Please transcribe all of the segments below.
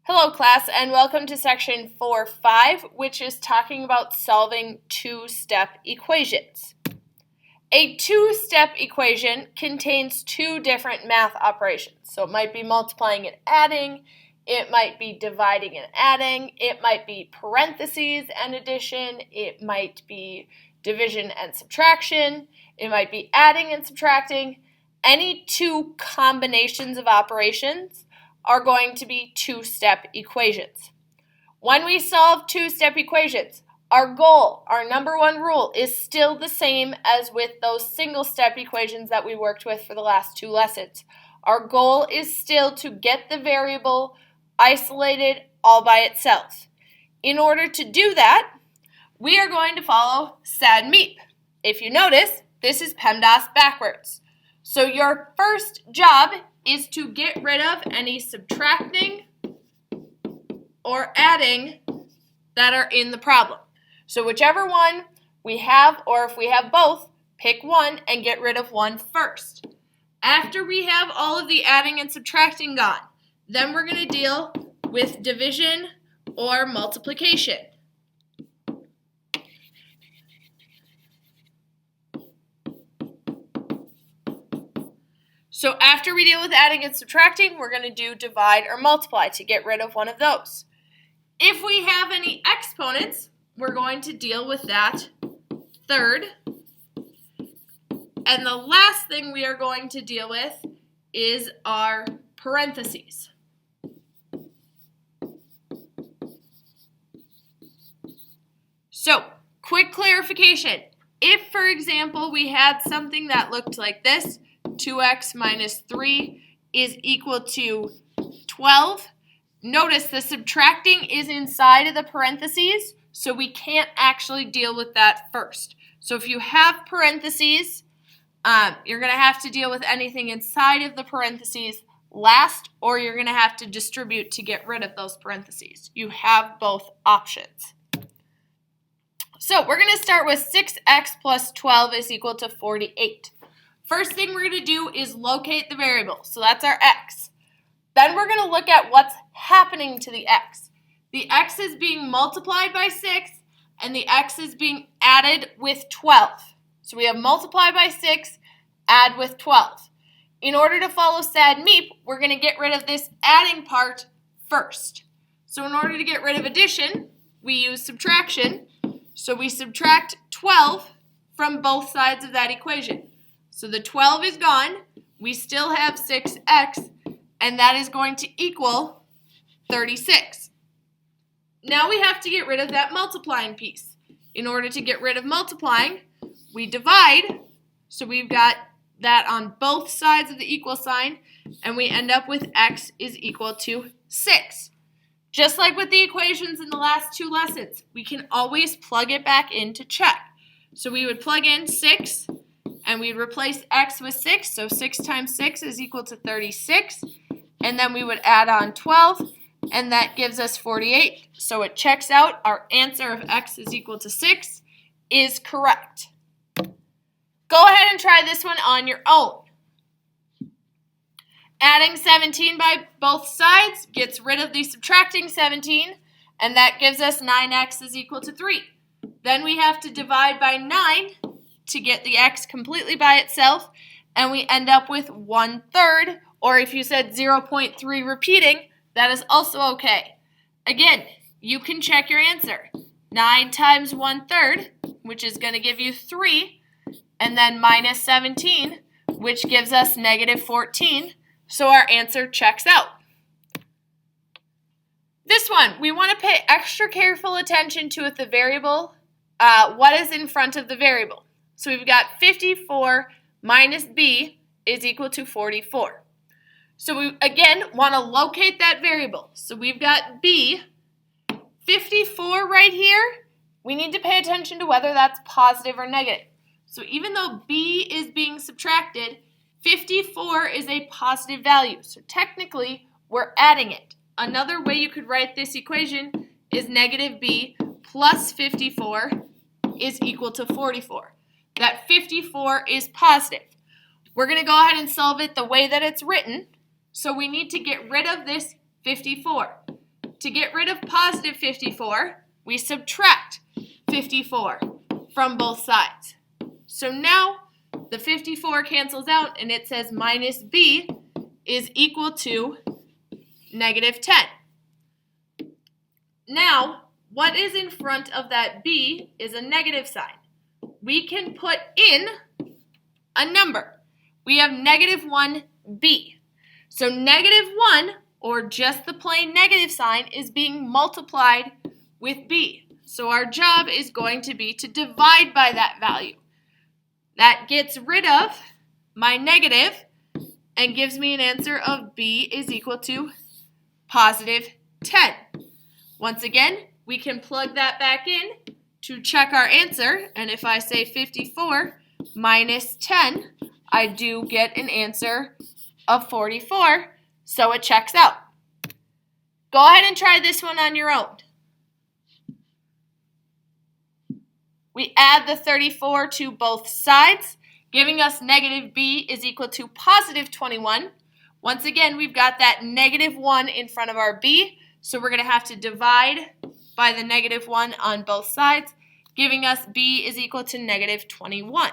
Hello class, and welcome to section 4.5, which is talking about solving two-step equations. A two-step equation contains two different math operations. So it might be multiplying and adding, it might be dividing and adding, it might be parentheses and addition, it might be division and subtraction, it might be adding and subtracting. Any two combinations of operations are going to be two-step equations. When we solve two-step equations, our goal, our number one rule, is still the same as with those single-step equations that we worked with for the last two lessons. Our goal is still to get the variable isolated all by itself. In order to do that, we are going to follow SAD-MEEP. If you notice, this is PEMDAS backwards. So your first job is to get rid of any subtracting or adding that are in the problem. So whichever one we have, or if we have both, pick one and get rid of one first. After we have all of the adding and subtracting gone, then we're going to deal with division or multiplication. So after we deal with adding and subtracting, we're going to do divide or multiply to get rid of one of those. If we have any exponents, we're going to deal with that third. And the last thing we are going to deal with is our parentheses. So, quick clarification. If, for example, we had something that looked like this, 2x minus 3 is equal to 12. Notice the subtracting is inside of the parentheses, so we can't actually deal with that first. So if you have parentheses, you're going to have to deal with anything inside of the parentheses last, or you're going to have to distribute to get rid of those parentheses. You have both options. So we're going to start with 6x plus 12 is equal to 48. First thing we're going to do is locate the variable. So that's our x. Then we're going to look at what's happening to the x. The x is being multiplied by 6, and the x is being added with 12. So we have multiply by 6, add with 12. In order to follow SAD-MEEP, we're going to get rid of this adding part first. So in order to get rid of addition, we use subtraction. So we subtract 12 from both sides of that equation. So the 12 is gone, we still have 6x, and that is going to equal 36. Now we have to get rid of that multiplying piece. In order to get rid of multiplying, we divide, so we've got that on both sides of the equal sign, and we end up with x is equal to 6. Just like with the equations in the last two lessons, we can always plug it back in to check. So we would plug in 6, and we'd replace x with 6, so 6 times 6 is equal to 36. And then we would add on 12, and that gives us 48. So it checks out. Our answer of x is equal to 6 is correct. Go ahead and try this one on your own. Adding 17 by both sides gets rid of the subtracting 17, and that gives us 9x is equal to 3. Then we have to divide by 9 to get the x completely by itself, and we end up with 1/3, or if you said 0.3 repeating, that is also okay. Again, you can check your answer. 9 times 1/3, which is going to give you 3, and then minus 17, which gives us negative 14, so our answer checks out. This one, we want to pay extra careful attention to the variable, what is in front of the variable. So we've got 54 minus b is equal to 44. So we, again, want to locate that variable. So we've got b, 54 right here. We need to pay attention to whether that's positive or negative. So even though b is being subtracted, 54 is a positive value. So technically, we're adding it. Another way you could write this equation is negative b plus 54 is equal to 44. That 54 is positive. We're going to go ahead and solve it the way that it's written. So we need to get rid of this 54. to get rid of positive 54, we subtract 54 from both sides. So now the 54 cancels out and it says minus b is equal to negative 10. Now, what is in front of that b is a negative sign. We can put in a number. We have negative 1b. So negative 1, or just the plain negative sign, is being multiplied with b. So our job is going to be to divide by that value. That gets rid of my negative and gives me an answer of b is equal to positive 10. Once again, we can plug that back in to check our answer, and if I say 54 minus 10, I do get an answer of 44, so it checks out. Go ahead and try this one on your own. We add the 34 to both sides, giving us negative b is equal to positive 21. Once again, we've got that negative 1 in front of our b, so we're going to have to divide by the negative 1 on both sides, giving us b is equal to negative 21.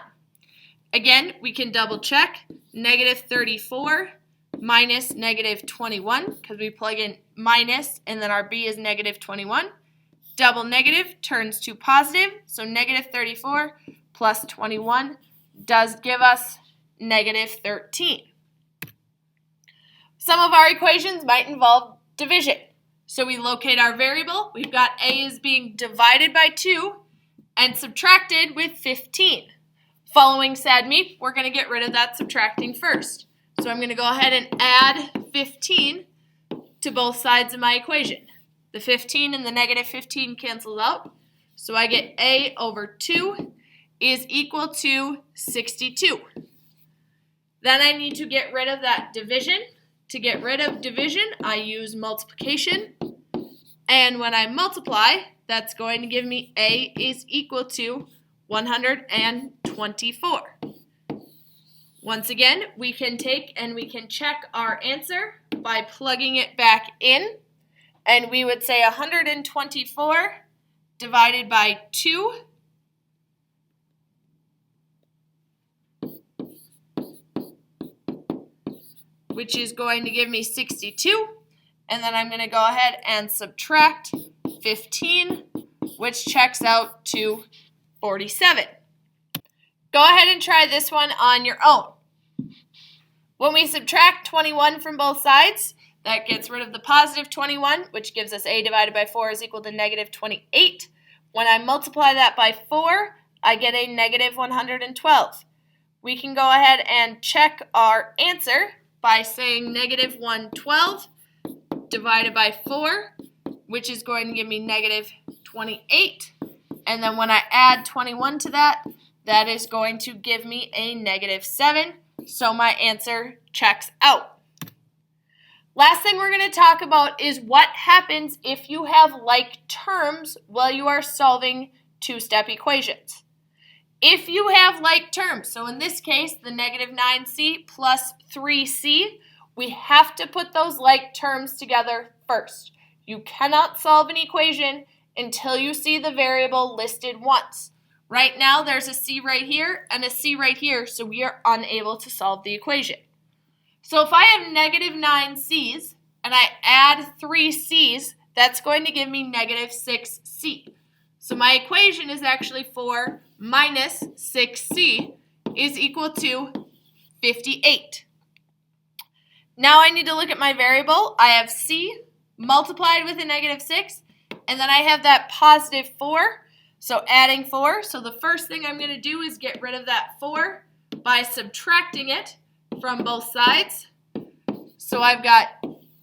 Again, we can double check negative 34 minus negative 21, because we plug in minus and then our b is negative 21. Double negative turns to positive, so negative 34 plus 21 does give us negative 13. Some of our equations might involve division. So we locate our variable. We've got a is being divided by 2 and subtracted with 15. Following SADME, we're going to get rid of that subtracting first. So I'm going to go ahead and add 15 to both sides of my equation. The 15 and the negative 15 cancel out. So I get a over 2 is equal to 62. Then I need to get rid of that division. To get rid of division, I use multiplication. And when I multiply, that's going to give me a is equal to 124. Once again, we can take and we can check our answer by plugging it back in. And we would say 124 divided by 2 which is going to give me 62. And then I'm going to go ahead and subtract 15, which checks out to 47. Go ahead and try this one on your own. When we subtract 21 from both sides, that gets rid of the positive 21, which gives us a divided by 4 is equal to negative 28. When I multiply that by 4, I get a negative 112. We can go ahead and check our answer by saying negative 112 divided by 4, which is going to give me negative 28. And then when I add 21 to that, that is going to give me a negative 7. So my answer checks out. Last thing we're going to talk about is what happens if you have like terms while you are solving two-step equations. If you have like terms, so in this case, the negative 9c plus 3c, we have to put those like terms together first. You cannot solve an equation until you see the variable listed once. Right now, there's a c right here and a c right here, so we are unable to solve the equation. So if I have negative 9c's and I add 3c's, that's going to give me negative 6c. So my equation is actually 4 minus 6c is equal to 58. Now I need to look at my variable. I have c multiplied with a negative 6, and then I have that positive 4, so adding 4. So the first thing I'm going to do is get rid of that 4 by subtracting it from both sides. So I've got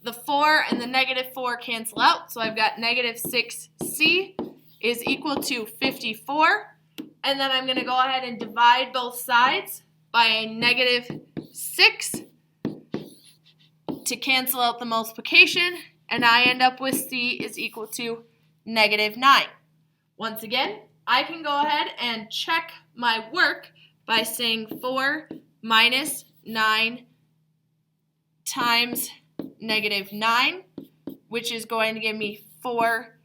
the 4 and the negative 4 cancel out, so I've got negative 6c is equal to 54. And then I'm going to go ahead and divide both sides by a negative 6 to cancel out the multiplication, and I end up with c is equal to negative 9. Once again, I can go ahead and check my work by saying 4 minus 9 times negative 9, which is going to give me 4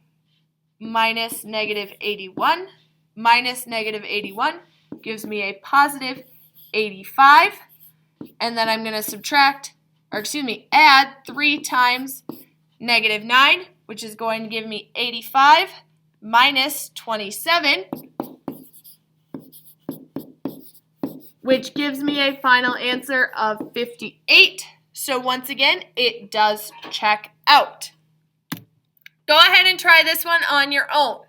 minus negative 81. Minus negative 81 gives me a positive 85. And then I'm going to add 3 times negative 9, which is going to give me 85 minus 27, which gives me a final answer of 58. So once again, it does check out. Go ahead and try this one on your own.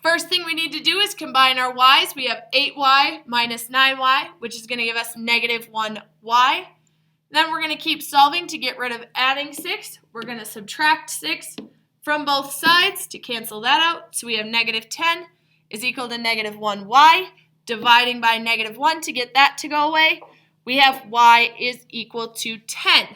First thing we need to do is combine our y's. We have 8y minus 9y, which is going to give us negative 1y. Then we're going to keep solving to get rid of adding 6. We're going to subtract 6 from both sides to cancel that out. So we have negative 10 is equal to negative 1y. Dividing by negative 1 to get that to go away, we have y is equal to 10.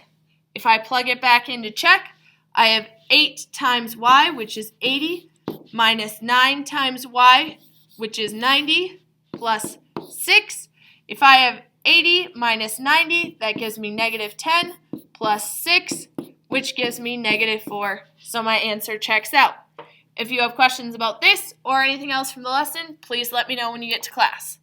If I plug it back into check, I have 8 times y, which is 80, minus 9 times y, which is 90, plus 6. If I have 80 minus 90, that gives me negative 10, plus 6, which gives me negative 4. So my answer checks out. If you have questions about this or anything else from the lesson, please let me know when you get to class.